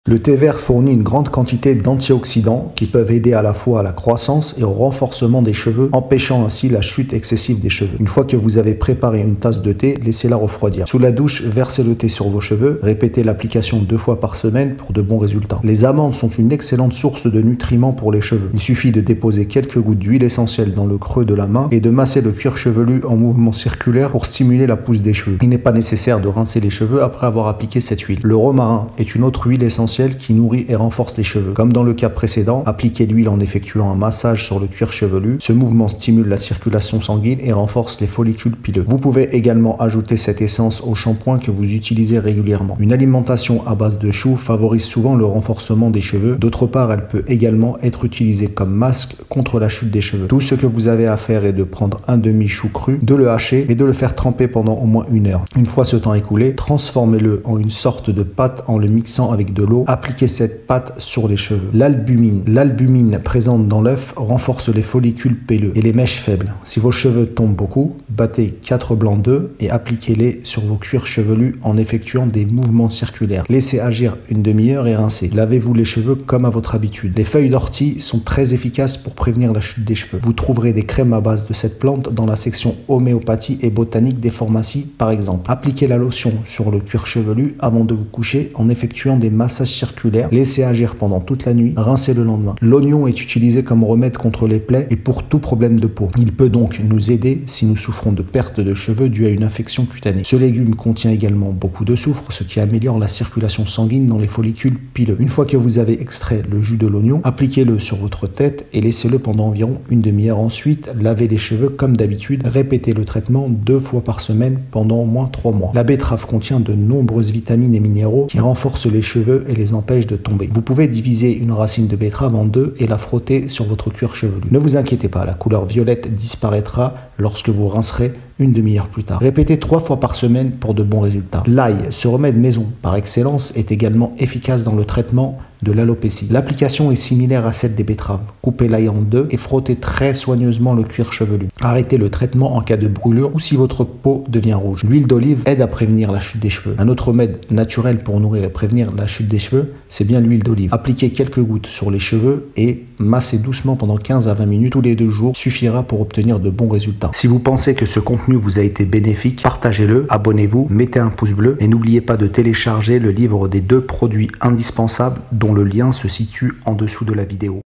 Le thé vert fournit une grande quantité d'antioxydants qui peuvent aider à la fois à la croissance et au renforcement des cheveux, empêchant ainsi la chute excessive des cheveux. Une fois que vous avez préparé une tasse de thé, laissez-la refroidir. Sous la douche, versez le thé sur vos cheveux, répétez l'application 2 fois par semaine pour de bons résultats. Les amandes sont une excellente source de nutriments pour les cheveux. Il suffit de déposer quelques gouttes d'huile essentielle dans le creux de la main et de masser le cuir chevelu en mouvement circulaire pour stimuler la pousse des cheveux. Il n'est pas nécessaire de rincer les cheveux après avoir appliqué cette huile. Le romarin est une autre huile essentielle qui nourrit et renforce les cheveux. Comme dans le cas précédent, appliquez l'huile en effectuant un massage sur le cuir chevelu. Ce mouvement stimule la circulation sanguine et renforce les follicules pileux. Vous pouvez également ajouter cette essence au shampoing que vous utilisez régulièrement. Une alimentation à base de choux favorise souvent le renforcement des cheveux. D'autre part, elle peut également être utilisée comme masque contre la chute des cheveux. Tout ce que vous avez à faire est de prendre un demi-chou cru, de le hacher et de le faire tremper pendant au moins 1 heure. Une fois ce temps écoulé, transformez-le en une sorte de pâte en le mixant avec de l'eau. Appliquez cette pâte sur les cheveux. L'albumine présente dans l'œuf renforce les follicules pileux et les mèches faibles. Si vos cheveux tombent beaucoup, battez 4 blancs d'œufs et appliquez-les sur vos cuirs chevelus en effectuant des mouvements circulaires. Laissez agir une demi-heure et rincez. Lavez-vous les cheveux comme à votre habitude. Les feuilles d'ortie sont très efficaces pour prévenir la chute des cheveux. Vous trouverez des crèmes à base de cette plante dans la section homéopathie et botanique des pharmacies par exemple. Appliquez la lotion sur le cuir chevelu avant de vous coucher en effectuant des massages circulaire, laissez agir pendant toute la nuit, rincez le lendemain. L'oignon est utilisé comme remède contre les plaies et pour tout problème de peau. Il peut donc nous aider si nous souffrons de perte de cheveux due à une infection cutanée. Ce légume contient également beaucoup de soufre, ce qui améliore la circulation sanguine dans les follicules pileux. Une fois que vous avez extrait le jus de l'oignon, appliquez-le sur votre tête et laissez-le pendant environ une demi-heure. Ensuite, lavez les cheveux comme d'habitude. Répétez le traitement 2 fois par semaine pendant au moins 3 mois. La betterave contient de nombreuses vitamines et minéraux qui renforcent les cheveux et les empêche de tomber. Vous pouvez diviser une racine de betterave en 2 et la frotter sur votre cuir chevelu. Ne vous inquiétez pas, la couleur violette disparaîtra lorsque vous rincerez une demi-heure plus tard. Répétez 3 fois par semaine pour de bons résultats. L'ail, ce remède maison par excellence, est également efficace dans le traitement de l'alopécie. L'application est similaire à celle des betteraves. Coupez l'ail en 2 et frottez très soigneusement le cuir chevelu. Arrêtez le traitement en cas de brûlure ou si votre peau devient rouge. L'huile d'olive aide à prévenir la chute des cheveux. Un autre remède naturel pour nourrir et prévenir la chute des cheveux, c'est bien l'huile d'olive. Appliquez quelques gouttes sur les cheveux et massez doucement pendant 15 à 20 minutes tous les 2 jours suffira pour obtenir de bons résultats. Si vous pensez que ce contenu vous a été bénéfique, partagez-le, abonnez-vous, mettez un pouce bleu et n'oubliez pas de télécharger le livre des 2 produits indispensables dont le lien se situe en dessous de la vidéo.